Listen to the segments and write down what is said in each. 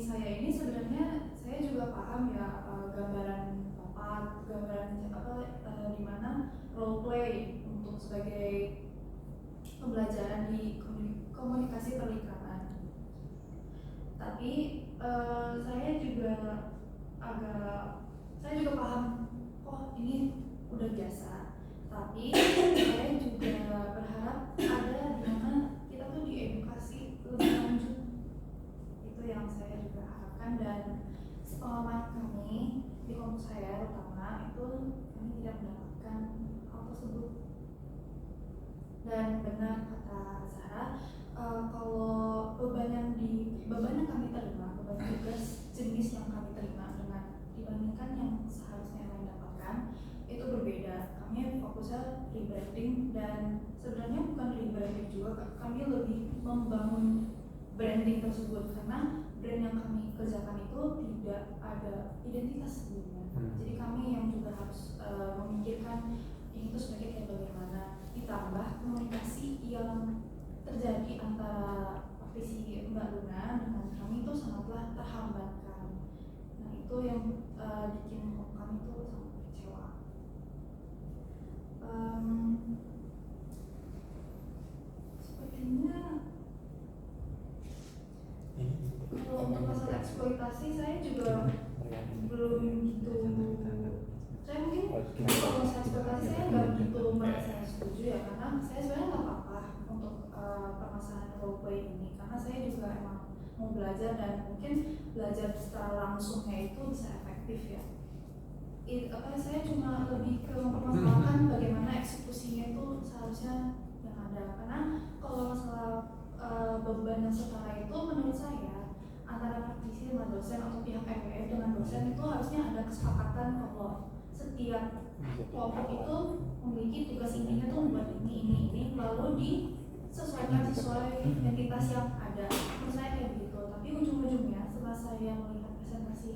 saya ini sebenarnya saya juga paham ya, gambaran tepat, gambaran di mana role play untuk sebagai pembelajaran di komunikasi perlingkaran. Tapi saya juga paham, oh ini udah biasa. Tapi saya juga berharap ada di mana kita tuh diedukasi lebih lanjut. Itu yang saya juga harapkan, dan sepengalaman kami di kelompok saya terutama itu kami tidak mendapatkan hal tersebut. Dan benar kata Zahra, kalau beban yang kami terima, beban tugas jenis yang kami terima dengan dibandingkan yang seharusnya kami dapatkan itu berbeda. Kami fokusnya rebranding, dan sebenarnya bukan rebranding juga, kami lebih membangun branding tersebut karena brand yang kami kerjakan itu tidak ada identitas sebelumnya. Jadi kami yang juga harus memikirkan ini tuh sebagai kayak bagaimana, ditambah komunikasi yang terjadi antara praktisi Mbak Luna dengan kami itu sangatlah terhambatkan. Nah itu yang bikin kami tuh sangat kecewa. Sepertinya kalau untuk masalah eksploitasi saya juga belum gitu. Saya mungkin kalau masalah eksploitasi saya nggak begitu merasa setuju ya, karena saya sebenarnya nggak apa-apa untuk permasalahan role play ini, karena saya juga emang mau belajar dan mungkin belajar secara langsungnya itu bisa efektif ya. Saya cuma lebih ke mempermasalahkan bagaimana eksekusinya itu seharusnya yang ada, karena kalau masalah beban yang setara itu menurut saya antara praktisi dengan dosen atau pihak MPF dengan dosen itu harusnya ada kesepakatan kalau setiap kelompok itu memiliki tugas intinya tuh membuat ini lalu disesuaikan sesuai entitas yang ada. Menurut saya kayak begitu. Tapi ujung-ujungnya setelah saya melihat presentasi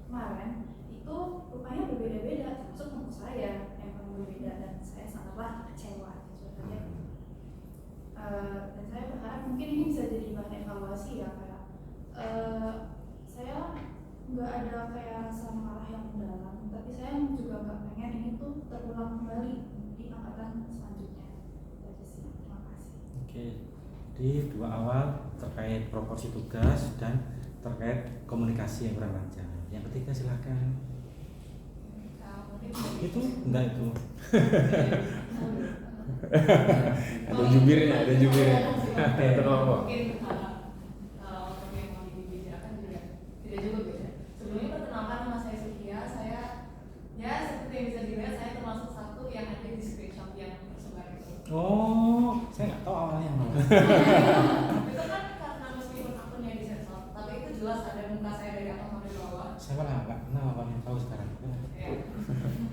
kemarin itu rupanya berbeda-beda, termasuk menurut saya yang paling berbeda, dan saya sangatlah kecewa sebenarnya. Dan saya berharap mungkin ini bisa jadi bahan evaluasi ya, kayak saya nggak ada kayak rasa marah yang mendalam, tapi saya juga nggak pengen ini tuh terulang kembali di angkatan selanjutnya. Jadi sih, terima kasih. Oke, jadi dua awal terkait proporsi tugas dan terkait komunikasi yang kurang lancar. Yang ketiga silakan. Itu enggak itu. Ada jubirnya. Itu kelompok. Sebelumnya perkenalkan, nama saya Sukia. Saya ya seperti yang bisa dilihat saya termasuk satu yang ada di screenshot yang tersebar itu. Oh, saya nggak tahu awalnya. Itu kan karena meskipun akunnya disensor, tapi itu jelas ada muka saya dari atas sampai bawah. Saya malah nggak kenal awalnya, tahu sekarang. Ya.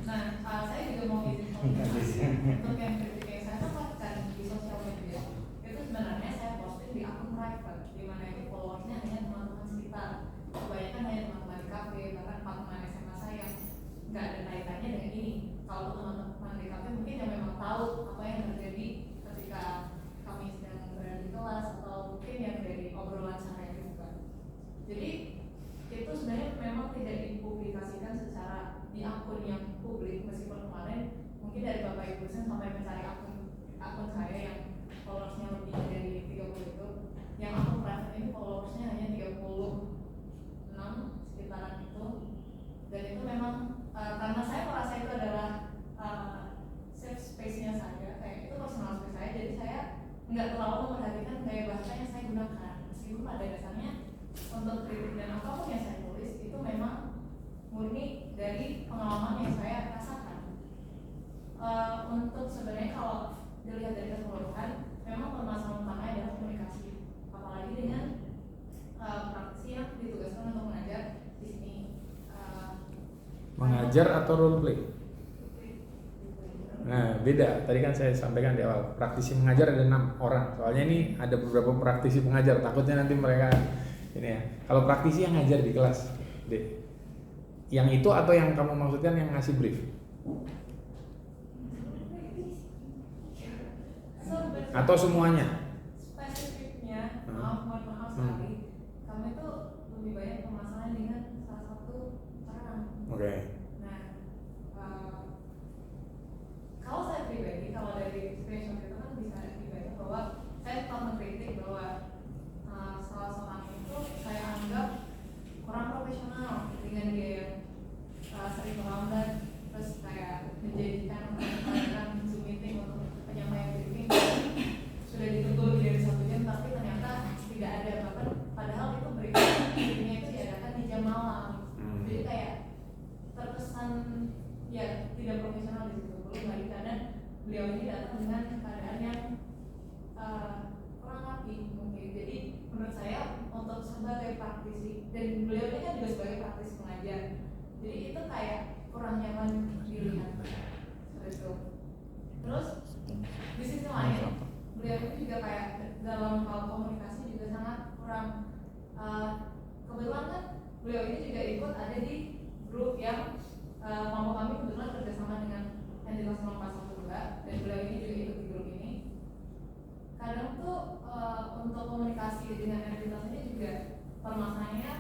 Nah, saya juga mau izin komunikasi untuk yang kritik yang saya dapatkan di sosial media. Itu sebenarnya saya posting di akun private, di mana itu followersnya hanya teman-teman sekitar. Kebanyakan hanya teman-teman di kafe, bahkan teman-teman SMA saya yang nggak ada kaitannya dengan ini. Kalau teman-teman di kafe mungkin yang memang tahu apa yang terjadi ketika kami sedang berada di kelas, atau mungkin yang dari obrolan sehari juga. Jadi itu sebenarnya memang tidak dipublikasikan secara di akun yang publik, meskipun kemarin mungkin dari Bapak Ibu dosen sampai mencari akun saya yang followersnya lebih dari 30 itu, yang akun private ini followersnya hanya 36 sekitaran itu. Dan itu memang karena saya merasa itu adalah safe space-nya saya, kayak itu personal space saya, jadi saya nggak terlalu memperhatikan gaya bahasa yang saya gunakan, meskipun pada dasarnya untuk kritik dan apapun yang saya tulis itu memang murni dari pengalaman yang saya rasakan. Untuk sebenarnya kalau dilihat dari keseluruhan, memang permasalahan utamanya adalah komunikasi, apalagi dengan praktisi yang ditugaskan untuk mengajar di sini. Mengajar atau role play? Nah, beda. Tadi kan saya sampaikan di awal, praktisi mengajar ada 6 orang. Soalnya ini ada beberapa praktisi pengajar. Takutnya nanti mereka ini ya. Kalau praktisi yang ngajar di kelas, Dek. Yang itu atau yang kamu maksudkan yang ngasih brief? Atau semuanya? Spesifiknya, mohon maaf sekali, kami tuh lebih banyak malam. Jadi kayak terkesan ya tidak profesional di situ. Belum lagi karena beliau ini datang dengan keadaan yang kurang rapi mungkin. Jadi menurut saya untuk sebagai praktisi, dan beliau ini kan juga sebagai praktisi pengajar, jadi itu kayak kurang nyaman dilihat seperti itu. Terus di sisi lain beliau ini juga kayak dalam hal komunikasi juga sangat kurang. Kebetulan kan beliau ini juga ikut ada di grup yang kelompok kami kebetulan kerjasama dengan entitas 042, dan beliau ini juga ikut di grup ini. Kadang tuh untuk komunikasi dengan entitas ini juga permasalahannya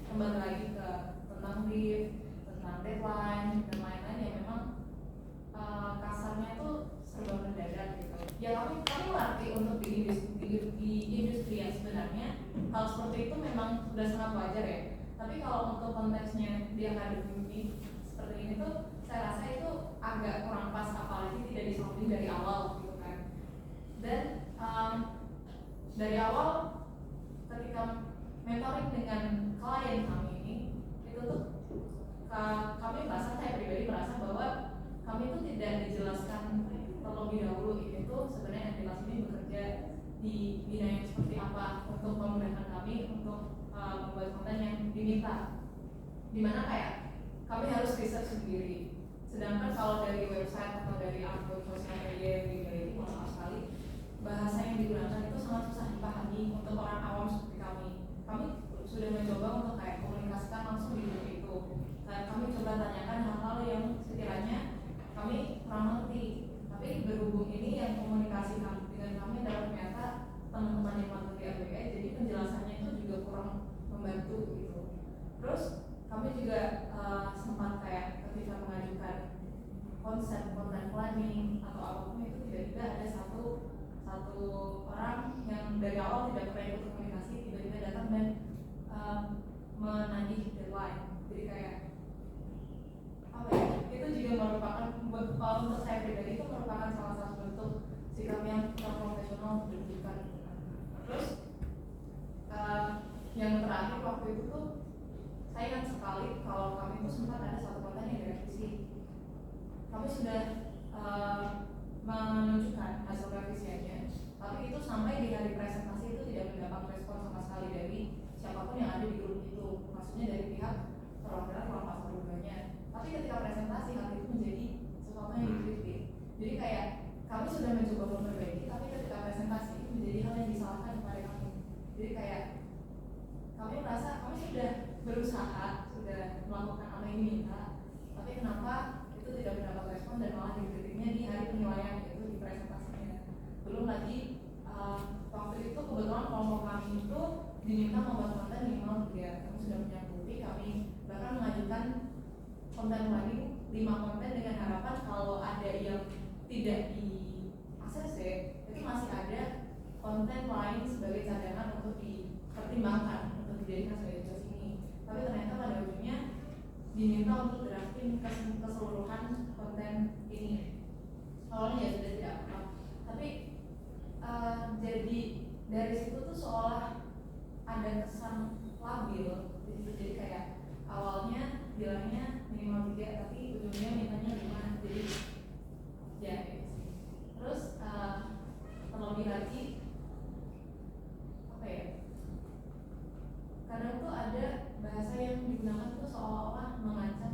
kembali lagi ke tentang brief, tentang deadline dan lain-lain yang memang kasarnya tuh serba mendadak gitu. Ya kami mengerti untuk di industri yang sebenarnya hal seperti itu memang sudah sangat wajar ya. Tapi kalau untuk konteksnya di akademik seperti ini tuh saya rasa itu agak kurang pas, apalagi tidak disolving dari awal gitu kan. Dan dari awal ketika mentoring dengan klien kami ini itu tuh kami merasa, saya pribadi merasa bahwa kami itu tidak dijelaskan terlebih dahulu ini tuh sebenarnya entitas ini bekerja di bidang yang seperti apa untuk memudahkan kami untuk membuat konten yang diminta. Dimana kayak kami harus riset sendiri. Sedangkan kalau dari website atau dari akun sosial media yang dimiliki, maaf sekali bahasa yang digunakan itu sangat susah dipahami untuk orang awam seperti kami. Kami sudah mencoba untuk kayak komunikasikan langsung di grup itu. Dan kami coba tanyakan hal-hal yang sekiranya kami kurang ngerti. Tapi berhubung ini yang komunikasi dengan kami adalah ternyata teman-teman yang masuk di ABK, jadi penjelasannya itu juga kurang membantu gitu. Terus kami juga sempat kayak ketika mengajukan konsep content planning atau apapun itu tiba-tiba ada satu orang yang dari awal tidak pernah ikut komunikasi tiba-tiba datang dan menagih deadline. Jadi kayak apa ya? Itu juga merupakan untuk saya pribadi itu merupakan salah satu bentuk sikap yang profesional ditunjukkan. Terus yang terakhir waktu itu tuh saya ingat sekali kalau kami itu sempat ada satu konten yang direvisi. Kami sudah menunjukkan hasil revisiannya, tapi itu sampai di hari presentasi itu tidak mendapat respon sama sekali dari siapapun yang ada di grup itu, maksudnya dari pihak perwakilan kelompok keduanya. Tapi ketika presentasi hal itu menjadi sesuatu yang dikritik. Jadi kayak kami sudah mencoba memperbaiki, tapi ketika presentasi itu menjadi hal yang disalahkan kepada kami. Jadi kayak kami merasa kami sudah berusaha, sudah melakukan apa yang diminta, tapi kenapa itu tidak mendapat respon dan malah dikritiknya di hari penilaian, yaitu di presentasinya. Belum lagi waktu itu kebetulan kelompok kami itu diminta membuat konten minimal 3. Kami sudah punya bukti, kami bahkan mengajukan konten lagi 5 konten dengan harapan kalau ada yang tidak di ACC itu masih ada konten lain sebagai cadangan untuk dipertimbangkan untuk dijadikan sebagai tugas ini. Tapi ternyata pada ujungnya diminta untuk drafting keseluruhan konten ini. Awalnya ya sudah tidak apa, tapi jadi dari situ tuh seolah ada kesan labil. Jadi kayak awalnya bilangnya minimal 3 tapi ujungnya mintanya 5. Jadi ya gitu sih. Terus terlebih lagi apa ya, kadang tuh ada bahasa yang digunakan tuh seolah-olah mengancam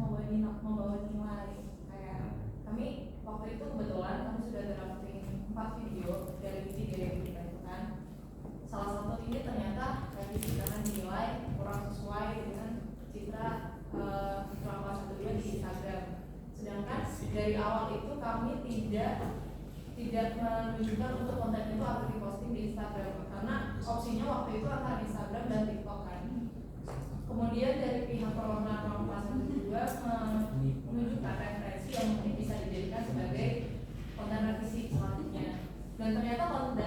membawa nilai. Kayak kami waktu itu kebetulan kami sudah drafting 4 video dari 3 yang ditentukan. Salah satu ini ternyata revisi karena dinilai kurang sesuai dengan citra kelompok 1-2 di Instagram. Sedangkan dari awal itu kami tidak menunjukkan untuk konten itu akan diposting di Instagram karena opsinya waktu itu antara Instagram dan TikTok kan. Kemudian dari pihak perwakilan kelompok 1-2 menunjukkan referensi yang mungkin bisa dijadikan sebagai konten revisi selanjutnya. Dan ternyata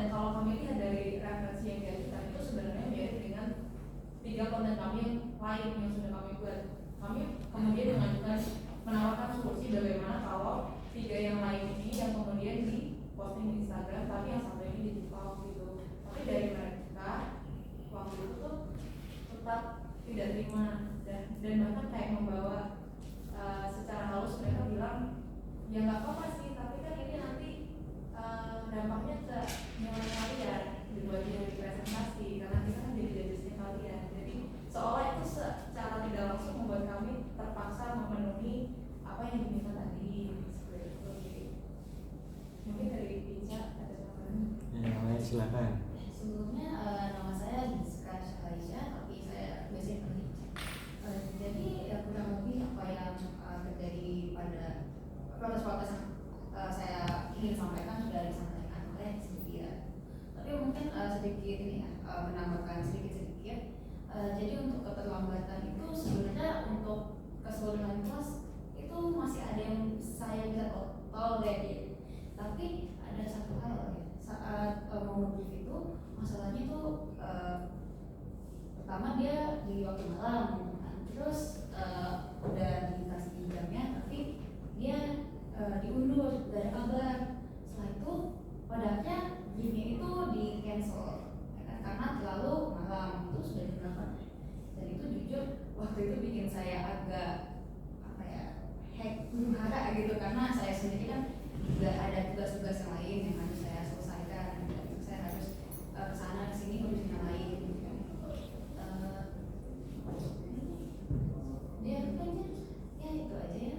kalau kami lihat dari referensi yang diajukan itu sebenarnya mirip dengan 3 konten kami yang lain yang sudah kami buat. Kami kemudian menawarkan solusi bagaimana kalau 3 yang lain ini yang kemudian di posting di Instagram tapi yang satu ini di TikTok gitu. Tapi dari mereka waktu itu tuh tetap tidak terima dan bahkan kayak membawa secara halus mereka bilang ya nggak apa-apa sih, tapi kan ini nanti dampaknya ke nilai kalian dibuat dari presentasi karena kita kan jadi judgesnya kalian. Jadi seolah itu secara tidak langsung membuat kami terpaksa memenuhi apa yang diminta tadi seperti itu. Jadi, mungkin dari Ica ada tambahan? Yang lain silakan. Sebelumnya nama saya Giska Syahraisha, tapi saya biasanya panggil Ica. Jadi ya kurang lebih apa yang terjadi pada protes-protes yang saya ingin sampaikan sudah disampaikan oleh Cynthia. Tapi mungkin sedikit ini ya, menambahkan sedikit. Jadi untuk keterlambatan itu sebenarnya untuk keseluruhan kelas itu masih ada yang saya bisa tolerir. Tapi ada satu hal ya, saat mau brief itu masalahnya tuh pertama dia di waktu malam gitu kan. Terus udah dikasih jamnya tapi dia diundur, gak ada kabar. Setelah itu padahal briefnya itu di cancel ya kan, karena terlalu malam, itu sudah jam 8. Dan itu jujur waktu itu bikin saya agak apa ya, huru hara gitu, karena saya sendiri kan juga ada tugas-tugas yang lain yang harus saya selesaikan. Saya harus kesana kesini ngurusin yang lain gitu kan. Dia kan ya itu aja ya,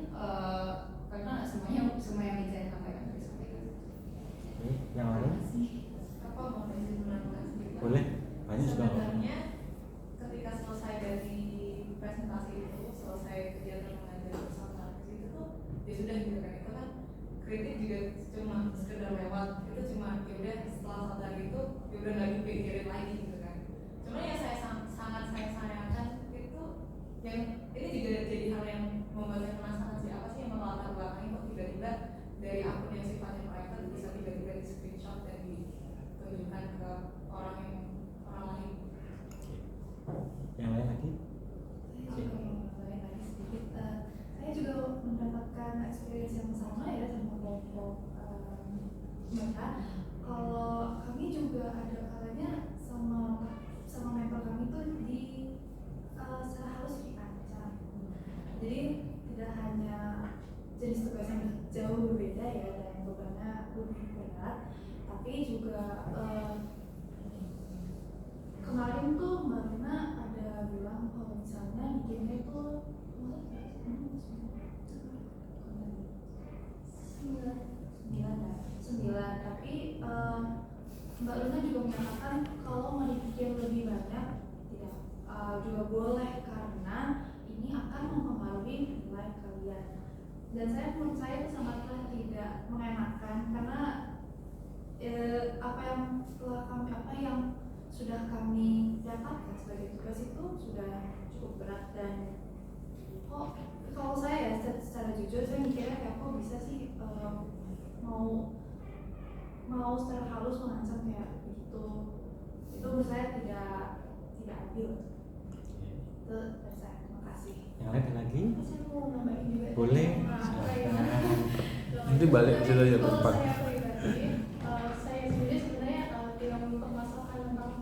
karena semua yang bisa saya sampaikan tadi sampaikan. Oke, yang lain Apa mau menambahkan sedikit? boleh. Banyak juga. Sebenarnya ketika selesai dari presentasi itu, selesai kegiatan mengajar bersama itu tuh ya sudah gitu kan, itu kan kritik juga cuma sekedar lewat, itu cuma ya udah setelah satu hari itu ya udah nggak dipikirin lagi gitu kan. Cuma yang saya sangat saya sayangkan itu yang ini juga jadi hal yang membuat saya penasaran sih, apa sih yang melatar belakangi kok tiba-tiba dari akun yang sifatnya private bisa tiba-tiba di screenshot dan ditunjukkan ke orang lain. Yang lain lagi? Saya juga mau nambahin lagi sedikit. Saya juga mendapatkan experience yang sama ya sama kelompok mereka. Kalau kami juga ada kalanya sama mentor kami tuh di secara halus diancam. Jadi tidak hanya jenis tugas yang jauh berbeda ya dan bebannya lebih berat, tapi juga kemarin tuh Mbak Luna ada bilang kalau misalnya bikinnya itu 9, tapi Mbak Luna juga menyatakan kalau mau dibikin lebih banyak tidak juga boleh karena ini akan mempengaruhi nilai kalian. Dan menurut saya itu sangatlah tidak mengenakan karena apa yang sudah kami dapatkan sebagai tugas itu sudah cukup berat. Dan kalau saya ya secara jujur saya mikirnya kayak kok bisa sih mau secara halus mengancam kayak gitu. Itu menurut saya tidak adil. Itu dari saya. Terima kasih. Yang lain ada lagi? Saya mau nambahin juga. Boleh. Silakan. Nanti balik ke situ aja Kalau tempat. saya pribadi, saya sendiri sebenarnya tidak mempermasalahkan tentang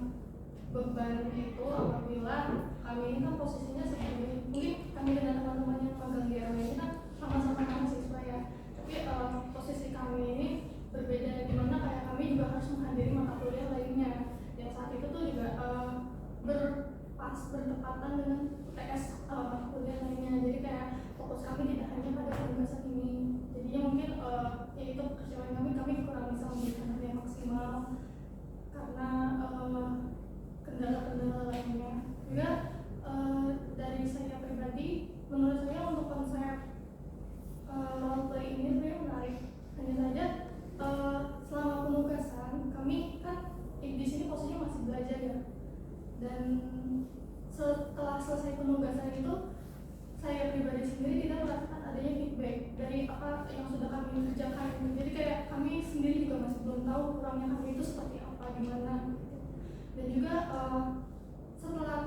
beban itu apabila kami ini kan posisinya seperti mungkin kami dengan teman-teman yang magang di RW ini kan sama-sama mahasiswa ya, tapi posisi kami ini berbeda di mana kayak kami juga harus menghadiri mata kuliah lainnya yang saat itu tuh juga bertepatan dengan UTS kuliah lainnya. Jadi kayak fokus kami tidak hanya pada penugasan ini. Jadinya mungkin ya itu kekecewaan kami kurang bisa memberikan yang maksimal karena kendala-kendala lainnya. Juga dari saya pribadi, menurut saya untuk konsep role play ini sebenarnya menarik. Hanya saja selama penugasan kami kan di sini posisinya masih belajar ya. Dan setelah selesai penugasan itu saya pribadi sendiri tidak merasakan adanya feedback dari apa yang sudah kami kerjakan. Jadi kayak kami sendiri juga masih belum tahu kurangnya kami itu seperti apa, gimana. Dan juga setelah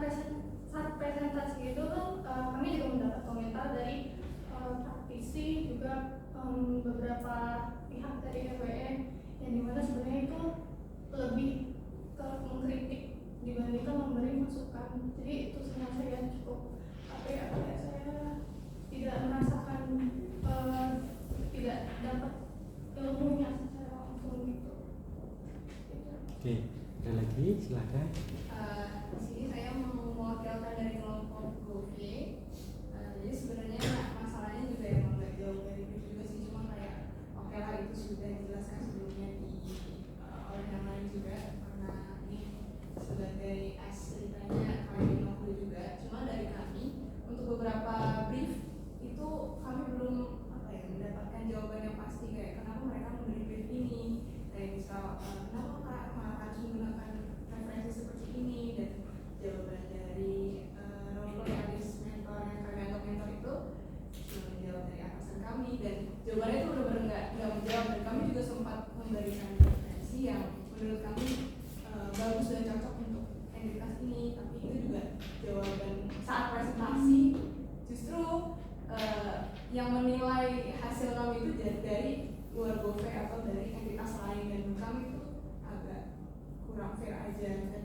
saat presentasi itu kan kami juga mendapat komentar dari praktisi juga beberapa pihak dari RWE yang dimana sebenarnya itu lebih ke mengkritik dibandingkan memberi masukan. Jadi itu saya cukup kayak saya tidak merasakan tidak dapat ilmunya secara langsung gitu. Oke, ada lagi silakan. Di sini saya mau mewakilkan dari kelompok GoV. Jadi sebenarnya masalahnya juga emang nggak jauh dari itu juga sih, cuma kayak oke lah itu sudah dijelaskan sebelumnya oleh yang lain juga, karena ini sebagai ceritanya kami waktu juga. Cuma dari kami untuk beberapa brief itu kami belum mendapatkan jawaban yang pasti, kayak kenapa mereka memberi brief ini, kayak misal kenapa kak harus menggunakan referensi seperti ini, dan jawaban dari role Adis mentor yang kami anggap mentor itu cuma menjawab dari atasan kami, dan jawabannya itu benar-benar nggak menjawab, dan kami juga sempat memberikan referensi yang menurut kami bagus dan cocok untuk entitas ini, tapi itu juga jawaban saat presentasi justru yang menilai hasil kami itu dari luar GoV atau dari entitas lain, dan kami itu agak kurang fair aja. Dan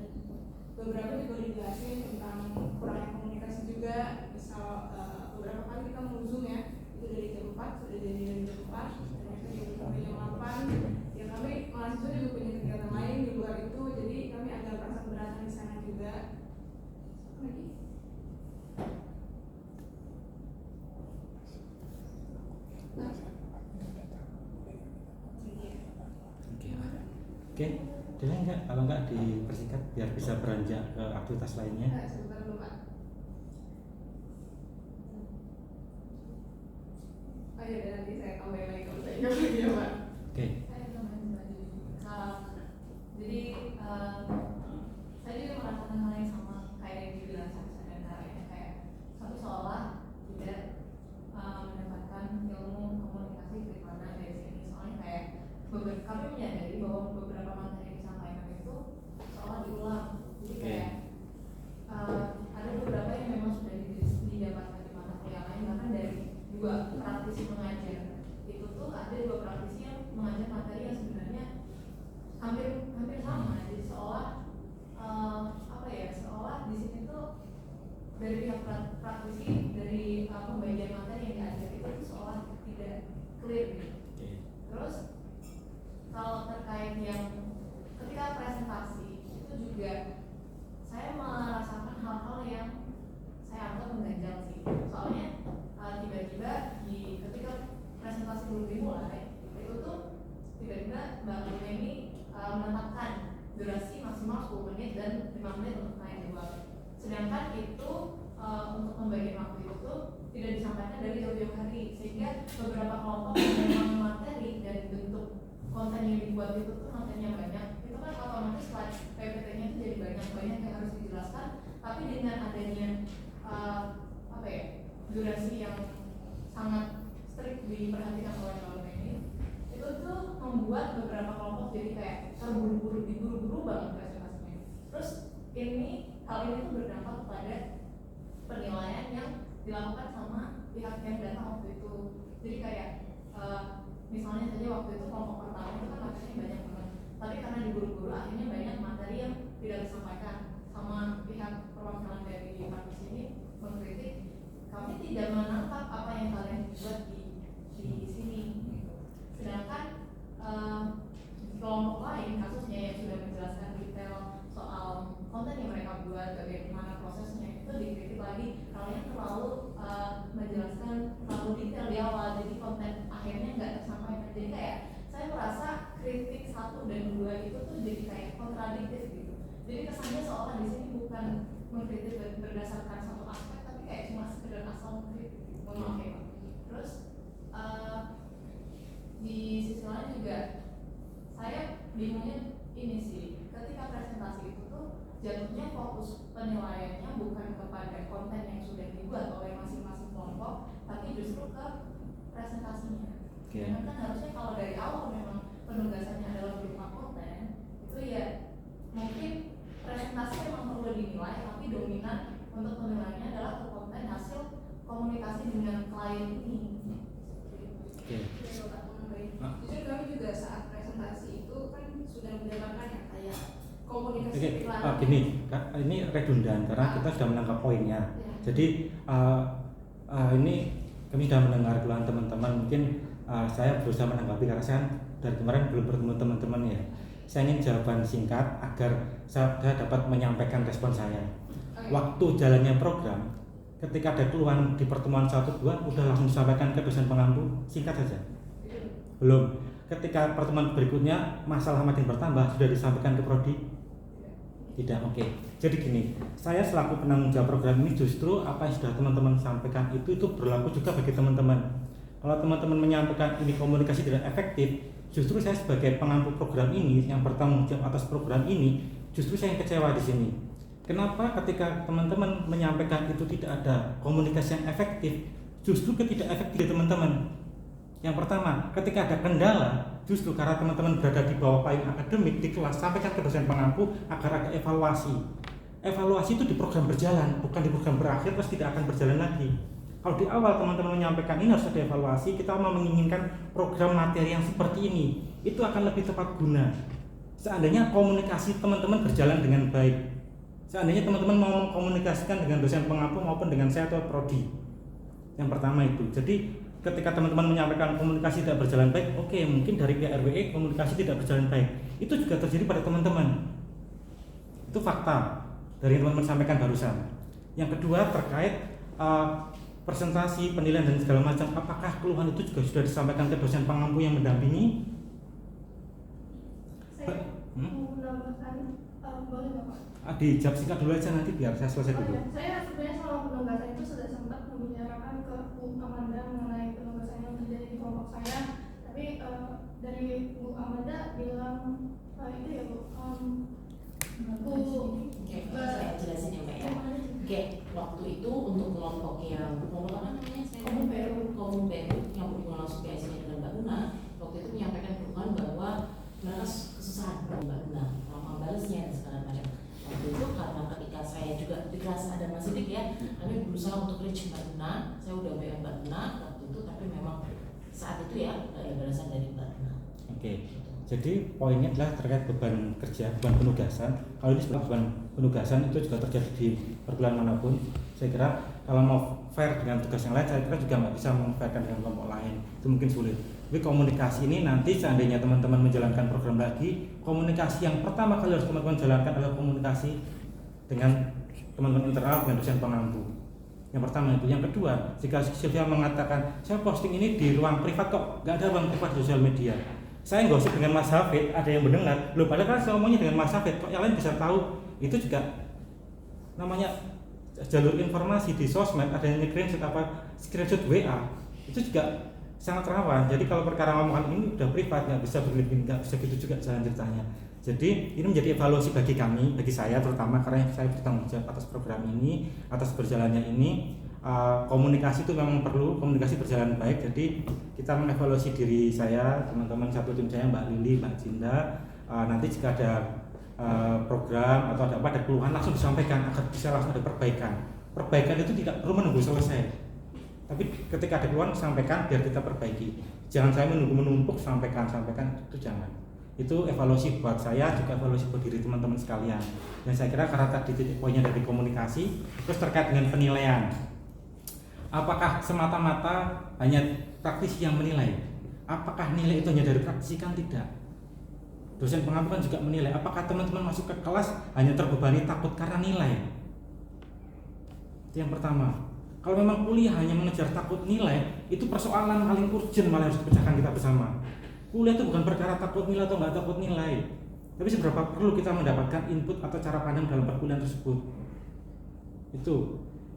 beberapa juga dijelasin tentang kurangnya komunikasi juga, misal beberapa kali kita mau zoom ya, itu dari jam 4 sudah jadi dari jam 4 ternyata sampai jam 8 ya, kami mahasiswa juga punya kegiatan lain di luar itu, jadi kami agak merasa keberatan di sana juga. Lagi Oke, boleh nggak kalau nggak dipersingkat biar bisa beranjak ke aktivitas lainnya? sebentar dulu Pak. Oh iya, dan nanti saya tambahin lagi kalau saya ingat lagi ya Pak. Oke. Saya tambahin lagi. Jadi saya juga merasakan hal yang sama kayak yang dibilang Sasa dan Tara, kayak kami seolah tidak mendapatkan ilmu komunikasi bagaimana dari sini. Soalnya kayak kami menyadari bahwa beberapa materi yang disampaikan itu seolah diulang. Jadi kayak ada beberapa yang memang sudah didapatkan di mata kuliah lain, bahkan dari 2 praktisi mengajar itu tuh ada 2 praktisi yang mengajar materi yang sebenarnya hampir sama. Jadi seolah seolah di sini tuh dari pihak praktisi dari pembagian materi yang diajar itu seolah tidak clear gitu. Terus kalau terkait yang ketika presentasi itu juga saya merasakan hal-hal yang saya anggap mengganjal sih. Soalnya tiba-tiba ketika presentasi belum dimulai itu tuh tiba-tiba Mbak Lina ini menetapkan durasi maksimal 10 menit dan 5 menit untuk tanya jawab. Sedangkan itu untuk pembagian waktu itu tuh tidak disampaikan dari jauh-jauh hari, sehingga beberapa kelompok memang materi dan bentuk konten yang dibuat itu tuh materinya banyak, itu kan otomatis slide PPT-nya itu jadi banyak yang harus dijelaskan. Tapi dengan adanya durasi yang sangat strict diperhatikan oleh Mbak ini, itu tuh membuat beberapa kelompok jadi kayak diburu-buru banget presentasinya. Terus hal ini tuh berdampak kepada penilaian yang dilakukan sama pihak yang datang waktu itu. Jadi kayak misalnya saja waktu itu kelompok pertama itu kan materinya banyak banget, tapi karena diburu-buru akhirnya banyak materi yang tidak disampaikan, sama pihak perwakilan dari kampus ini mengkritik kami tidak menangkap apa yang kalian buat di sini. Sedangkan kelompok lain kasusnya yang sudah menjelaskan detail soal konten yang mereka buat, bagaimana prosesnya, itu dikritik lagi kalian terlalu menjelaskan terlalu detail di awal, jadi konten akhirnya nggak tersampaikan. Jadi kayak saya merasa kritik 1 dan 2 itu tuh jadi kayak kontradiktif gitu. Jadi kesannya seolah di sini bukan mengkritik berdasarkan satu aspek, tapi kayak cuma sekedar asal mengkritik. Mohon maaf ya Pak. Terus di sisi lain juga saya bingungnya ini sih, ketika presentasi itu tuh jatuhnya fokus penilaiannya bukan kepada konten yang sudah dibuat oleh masing-masing kelompok, tapi justru ke presentasinya. Karena kan harusnya kalau dari awal memang penugasannya adalah berupa konten, itu ya mungkin presentasi memang perlu dinilai, tapi dominan untuk penilaiannya adalah ke konten hasil komunikasi dengan klien ini. Jujur kami juga saat presentasi itu kan sudah mendapatkan ya kayak komunikasi Gini, ini redundan karena kita sudah menangkap poinnya. Jadi ini kami sudah mendengar keluhan teman-teman. Mungkin saya berusaha menanggapi karena saya dari kemarin belum bertemu teman-teman ya. Saya ingin jawaban singkat agar saya dapat menyampaikan respon saya. Waktu jalannya program, ketika ada keluhan di pertemuan 1-2 udah langsung disampaikan ke dosen pengampu, singkat saja. Belum. Ketika pertemuan berikutnya masalah makin bertambah, sudah disampaikan ke prodi? Tidak. Oke. Jadi gini, saya selaku penanggung jawab program ini justru apa yang sudah teman-teman sampaikan itu berlaku juga bagi teman-teman. Kalau teman-teman menyampaikan ini komunikasi tidak efektif, justru saya sebagai pengampu program ini yang bertanggung jawab atas program ini, justru saya yang kecewa di sini. Kenapa ketika teman-teman menyampaikan itu tidak ada komunikasi yang efektif, justru ketidakefektif teman-teman. Yang pertama, ketika ada kendala, justru karena teman-teman berada di bawah payung akademik di kelas, sampaikan ke dosen pengampu agar ada evaluasi. Evaluasi itu di program berjalan, bukan di program berakhir terus tidak akan berjalan lagi. Kalau di awal teman-teman menyampaikan ini harus ada evaluasi, kita mau menginginkan program materi yang seperti ini, itu akan lebih tepat guna. Seandainya komunikasi teman-teman berjalan dengan baik. Seandainya teman-teman mau mengkomunikasikan dengan dosen pengampu maupun dengan saya atau prodi. Yang pertama itu. Jadi ketika teman-teman menyampaikan komunikasi tidak berjalan baik, oke, mungkin dari pihak RWE komunikasi tidak berjalan baik. Itu juga terjadi pada teman-teman. Itu fakta dari yang teman-teman sampaikan barusan. Yang kedua terkait presentasi, penilaian dan segala macam. Apakah keluhan itu juga sudah disampaikan ke dosen pengampu yang mendampingi? Saya mau menambahkan, boleh nggak Pak? Dijawab singkat dulu aja nanti biar saya selesai dulu. Saya sebenarnya selama penugasan itu sudah sempat membicarakan ke Bu Amanda mengenai penugasan yang terjadi di kelompok saya. Tapi dari Bu Amanda bilang itu ya Bu, saya jelasin ya Mbak ya. Oke, waktu itu untuk kelompok yang kelompok apa namanya? Komun Peru yang berhubungan langsung PSI dengan Mbak Una, waktu itu menyampaikan keluhan bahwa mereka kesusahan Mbak Una, lama balesnya dan segala macam. Waktu itu karena ketika saya juga di kelas ada Mas Sidik ya, kami berusaha untuk reach Mbak Una, saya udah WA Mbak Una waktu itu, tapi memang saat itu ya nggak ada balasan dari Mbak Una. Oke. Jadi poinnya adalah terkait beban kerja, beban penugasan. Kalau ini sebenarnya beban penugasan itu juga terjadi di perguruan manapun. Saya kira kalau mau fair dengan tugas yang lain, saya kira juga nggak bisa memfairkan dengan kelompok lain. Itu mungkin sulit. Tapi komunikasi ini nanti seandainya teman-teman menjalankan program lagi, komunikasi yang pertama kali harus teman-teman jalankan adalah komunikasi dengan teman-teman internal dengan dosen pengampu. Yang pertama itu. Yang kedua, jika Sylvia mengatakan saya posting ini di ruang privat kok, nggak ada ruang privat di sosial media. Saya gosip dengan Mas Hafid, ada yang mendengar, loh padahal kan saya ngomongnya dengan Mas Hafid, kok yang lain bisa tahu. Itu juga namanya jalur informasi di sosmed, ada yang screenshot WA, itu juga sangat rawan. Jadi kalau perkara ngomongan ini udah privat, nggak bisa berlebih, nggak bisa gitu juga jalan ceritanya. Jadi ini menjadi evaluasi bagi kami, bagi saya terutama karena saya bertanggung jawab atas program ini, atas berjalannya ini. Komunikasi itu memang perlu, komunikasi berjalan baik. Jadi kita mengevaluasi diri saya, teman-teman satu tim saya, Mbak Lili, Mbak Cinda. Nanti jika ada program atau ada keluhan langsung disampaikan agar bisa langsung ada perbaikan. Perbaikan itu tidak perlu menunggu selesai. Tapi ketika ada keluhan sampaikan biar kita perbaiki. Jangan saya menunggu menumpuk sampaikan itu jangan. Itu evaluasi buat saya, juga evaluasi buat diri teman-teman sekalian. Dan saya kira karena tadi titik poinnya dari komunikasi, terus terkait dengan penilaian. Apakah semata-mata hanya praktisi yang menilai? Apakah nilai itu hanya dari praktisi? Kan tidak. Dosen pengampu kan juga menilai. Apakah teman-teman masuk ke kelas hanya terbebani takut karena nilai? Itu yang pertama. Kalau memang kuliah hanya mengejar takut nilai, itu persoalan paling urgent malah harus dipecahkan kita bersama. Kuliah itu bukan perkara takut nilai atau nggak takut nilai, tapi seberapa perlu kita mendapatkan input atau cara pandang dalam perkuliahan tersebut. Itu.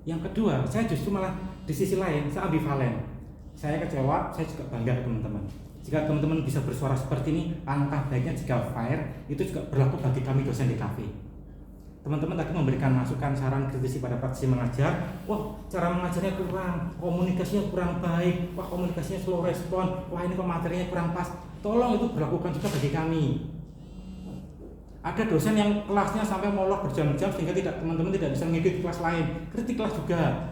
Yang kedua, saya justru malah di sisi lain, saya ambivalen. Saya kecewa, saya juga bangga ke teman-teman. Jika teman-teman bisa bersuara seperti ini, alangkah baiknya jika fair, itu juga berlaku bagi kami dosen di KV. Teman-teman tadi memberikan masukan, saran, kritisi pada praktisi mengajar. Wah, cara mengajarnya kurang, komunikasinya kurang baik, wah komunikasinya slow respon, wah ini kok materinya kurang pas. Tolong itu berlakukan juga bagi kami. Ada dosen yang kelasnya sampai molor berjam-jam sehingga teman-teman tidak bisa mengikuti kelas lain. Kritik kelas juga.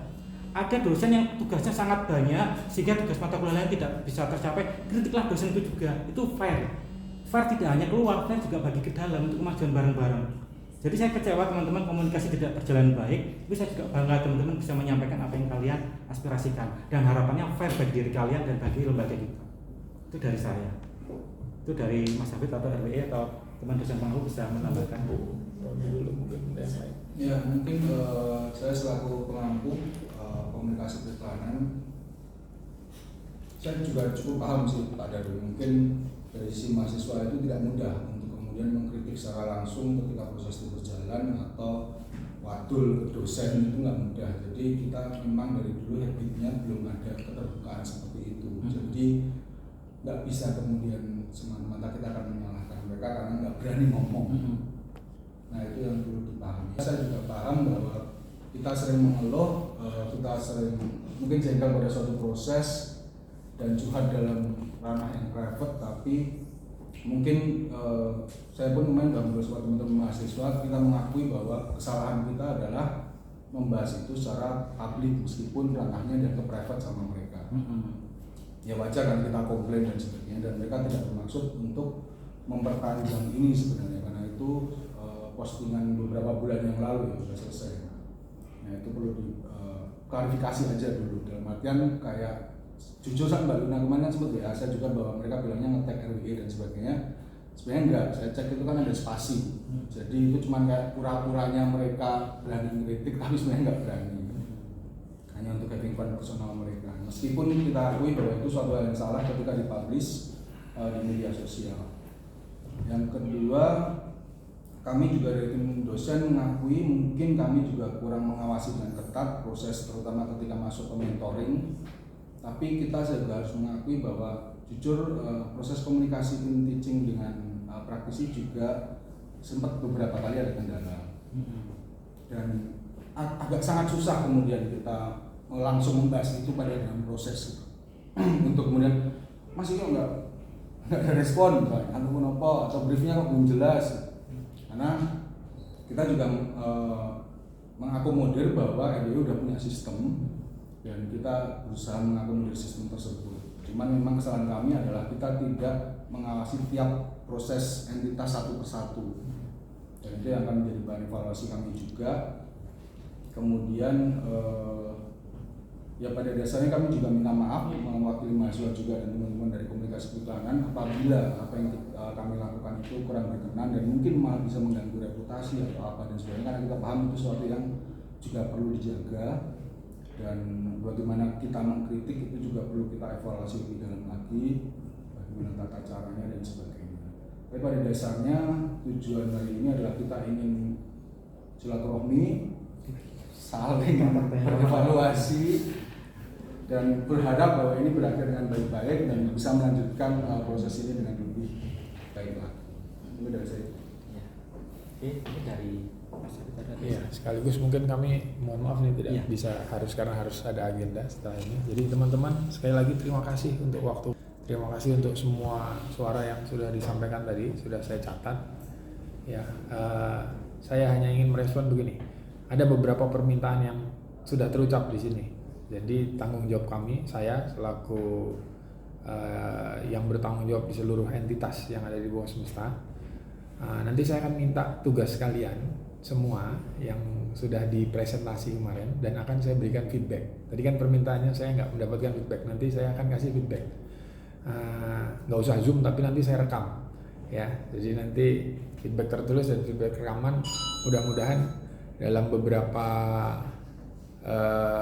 Ada dosen yang tugasnya sangat banyak sehingga tugas mata kuliah lain tidak bisa tercapai. Kritiklah dosen itu juga. Itu fair. Fair tidak hanya keluar, fair juga bagi ke dalam untuk kemajuan bareng-bareng. Jadi saya kecewa teman-teman komunikasi tidak berjalan baik, tapi saya juga bangga teman-teman bisa menyampaikan apa yang kalian aspirasikan dan harapannya fair bagi diri kalian dan bagi lembaga kita. Itu dari saya. Itu dari Mas Hafid atau RWE atau teman dosen pangku bisa menambahkan. Ya mungkin saya selaku pengampu komunikasi pertahanan, saya juga cukup paham sih Pak Daru. Mungkin dari sisi mahasiswa itu tidak mudah untuk kemudian mengkritik secara langsung ketika proses itu berjalan, atau wadul ke dosen itu nggak mudah. Jadi kita memang dari dulu habitnya belum ada keterbukaan seperti itu. Jadi nggak bisa kemudian semata-mata kita akan menyalahkan mereka karena nggak berani ngomong. Nah itu yang perlu dipahami. Saya juga paham bahwa kita sering mengeluh, kita sering mungkin jengkel pada suatu proses dan curhat dalam ranah yang private, tapi mungkin saya pun kemarin dalam beberapa teman-teman mahasiswa kita mengakui bahwa kesalahan kita adalah membahas itu secara publik meskipun ranahnya dianggap private sama mereka. Ya wajar kan kita komplain dan sebagainya, dan mereka tidak bermaksud untuk memperpanjang ini sebenarnya, karena itu postingan beberapa bulan yang lalu ya sudah selesai. Nah itu perlu diklarifikasi aja dulu, dalam artian kayak jujur sama Mbak Luna kemarin kan sempat WA saya juga bahwa mereka bilangnya nge-tag RWE dan sebagainya. Sebenarnya enggak, saya cek itu kan ada spasi. Jadi itu cuma kayak pura-puranya mereka berani ngeritik tapi sebenarnya enggak berani. Hanya untuk having fun personal mereka. Meskipun kita akui bahwa itu suatu hal yang salah ketika dipublish di media sosial. Yang kedua, kami juga dari tim dosen mengakui mungkin kami juga kurang mengawasi dengan ketat proses terutama ketika masuk ke mentoring. Tapi kita juga harus mengakui bahwa jujur proses komunikasi tim teaching dengan praktisi juga sempat beberapa kali ada kendala. Dan agak sangat susah kemudian kita langsung membahas itu pada dalam proses untuk kemudian masih kok nggak ada respon atau briefnya kok belum jelas, karena kita juga mengakomodir bahwa RWE udah punya sistem dan kita berusaha mengakomodir sistem tersebut. Cuman memang kesalahan kami adalah kita tidak mengawasi tiap proses entitas satu persatu, dan itu yang akan menjadi bahan evaluasi kami juga. Kemudian ya pada dasarnya kami juga minta maaf mewakili mahasiswa juga dan teman-teman dari komunikasi pertahanan apabila apa yang kami lakukan itu kurang berkenan dan mungkin malah bisa mengganggu reputasi atau apa dan sebagainya, karena kita paham itu sesuatu yang juga perlu dijaga, dan bagaimana kita mengkritik itu juga perlu kita evaluasi lebih dalam lagi, bagaimana tata caranya dan sebagainya. Tapi pada dasarnya tujuan hari ini adalah kita ingin silaturahmi, saling berevaluasi, dan berharap bahwa ini berakhir dengan baik-baik dan bisa melanjutkan proses ini dengan lebih baik lagi. Itu dari saya. Ya. Oke, ini dari Mas Hafid ada. Iya, sekaligus mungkin kami mohon maaf nih tidak bisa karena harus ada agenda setelah ini. Jadi teman-teman sekali lagi terima kasih untuk waktu. Terima kasih untuk semua suara yang sudah disampaikan tadi, sudah saya catat. Ya, saya hanya ingin merespon begini. Ada beberapa permintaan yang sudah terucap di sini. Jadi tanggung jawab kami, saya selaku yang bertanggung jawab di seluruh entitas yang ada di bawah semesta. Nanti saya akan minta tugas kalian semua yang sudah dipresentasi kemarin dan akan saya berikan feedback. Tadi kan permintaannya saya nggak mendapatkan feedback, nanti saya akan kasih feedback. Nggak usah Zoom tapi nanti saya rekam. Ya, jadi nanti feedback tertulis dan feedback rekaman mudah-mudahan dalam beberapa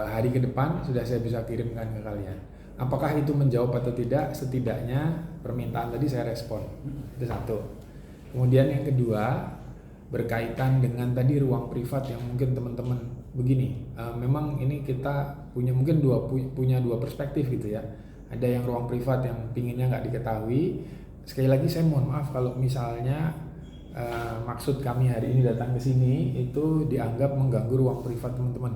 hari ke depan sudah saya bisa kirimkan ke kalian. Apakah itu menjawab atau tidak? Setidaknya permintaan tadi saya respon. Itu satu. Kemudian yang kedua berkaitan dengan tadi ruang privat yang mungkin teman-teman begini. Memang ini kita punya mungkin punya dua perspektif gitu ya. Ada yang ruang privat yang pinginnya nggak diketahui. Sekali lagi saya mohon maaf kalau misalnya maksud kami hari ini datang ke sini itu dianggap mengganggu ruang privat teman-teman.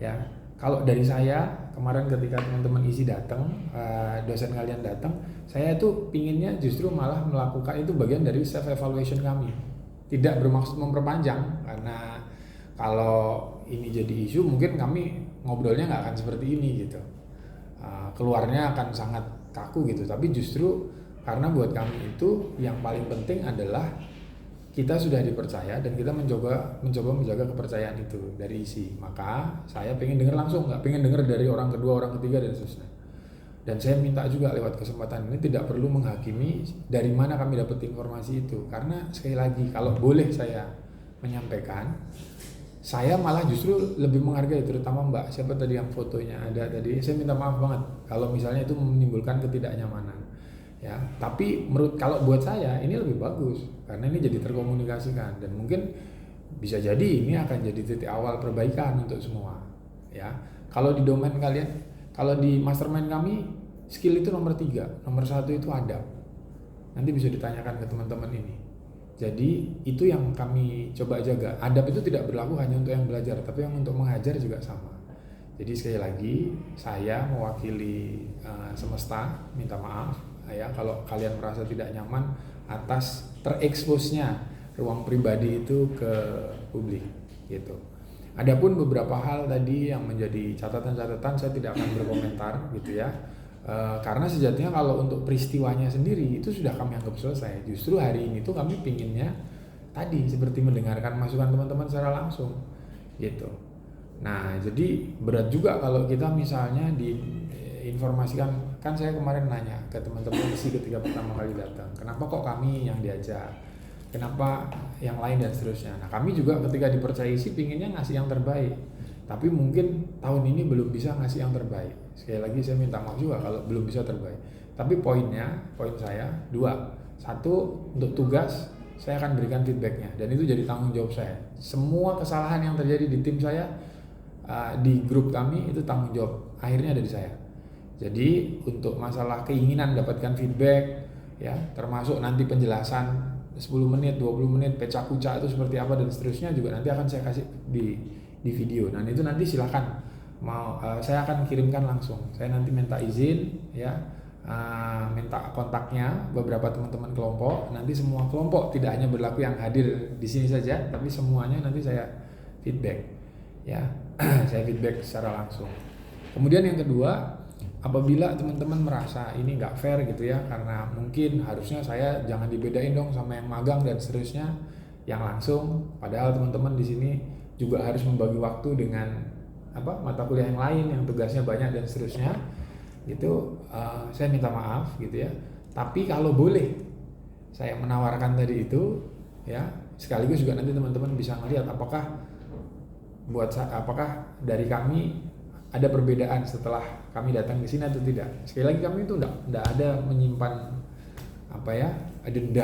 Ya, kalau dari saya kemarin ketika teman-teman isi datang, dosen kalian datang, saya tuh pinginnya justru malah melakukan itu bagian dari self evaluation kami. Tidak bermaksud memperpanjang, karena kalau ini jadi isu mungkin kami ngobrolnya nggak akan seperti ini gitu. Keluarnya akan sangat kaku gitu. Tapi justru karena buat kami itu yang paling penting adalah kita sudah dipercaya dan kita mencoba menjaga kepercayaan itu dari isi. Maka saya pengen dengar langsung, nggak pengen dengar dari orang kedua, orang ketiga dan seterusnya. Dan saya minta juga lewat kesempatan ini tidak perlu menghakimi dari mana kami dapat informasi itu, karena sekali lagi kalau boleh saya menyampaikan, saya malah justru lebih menghargai, terutama Mbak siapa tadi yang fotonya ada tadi, saya minta maaf banget kalau misalnya itu menimbulkan ketidaknyamanan ya. Tapi kalau buat saya ini lebih bagus karena ini jadi terkomunikasikan dan mungkin bisa jadi ini akan jadi titik awal perbaikan untuk semua ya. Kalau di domain kalian, kalau di mastermind kami skill itu nomor 3, nomor 1 itu adab. Nanti bisa ditanyakan ke teman-teman ini. Jadi itu yang kami coba jaga. Adab itu tidak berlaku hanya untuk yang belajar, tapi yang untuk mengajar juga sama. Jadi sekali lagi saya mewakili semesta minta maaf ya kalau kalian merasa tidak nyaman atas tereksposnya ruang pribadi itu ke publik gitu. Adapun beberapa hal tadi yang menjadi catatan-catatan saya tidak akan berkomentar gitu ya. Karena sejatinya kalau untuk peristiwanya sendiri itu sudah kami anggap selesai. Justru hari ini tuh kami pinginnya tadi seperti mendengarkan masukan teman-teman secara langsung gitu. Nah jadi berat juga kalau kita misalnya diinformasikan, kan saya kemarin nanya ke teman-teman isi ketika pertama kali datang, kenapa kok kami yang diajak, kenapa yang lain dan seterusnya. Nah kami juga ketika dipercayai sih pinginnya ngasih yang terbaik, tapi mungkin tahun ini belum bisa ngasih yang terbaik. Sekali lagi saya minta maaf juga kalau belum bisa terbaik. Tapi poin saya 2. 1, untuk tugas saya akan berikan feedbacknya dan itu jadi tanggung jawab saya. Semua kesalahan yang terjadi di tim saya di grup kami itu tanggung jawab akhirnya ada di saya. Jadi untuk masalah keinginan dapatkan feedback ya, termasuk nanti penjelasan 10 menit, 20 menit, pecah kucak itu seperti apa dan seterusnya juga nanti akan saya kasih di video. Dan itu nanti silakan saya akan kirimkan langsung. Saya nanti minta izin ya, minta kontaknya beberapa teman-teman kelompok. Nanti semua kelompok tidak hanya berlaku yang hadir di sini saja, tapi semuanya nanti saya feedback ya. Saya feedback secara langsung. Kemudian yang kedua, apabila teman-teman merasa ini nggak fair gitu ya, karena mungkin harusnya saya jangan dibedain dong sama yang magang dan seterusnya, yang langsung, padahal teman-teman di sini juga harus membagi waktu dengan mata kuliah yang lain yang tugasnya banyak dan seterusnya gitu. Saya minta maaf gitu ya, tapi kalau boleh saya menawarkan tadi itu ya, sekaligus juga nanti teman-teman bisa melihat apakah dari kami ada perbedaan setelah kami datang ke sini atau tidak. Sekali lagi kami itu enggak ada menyimpan denda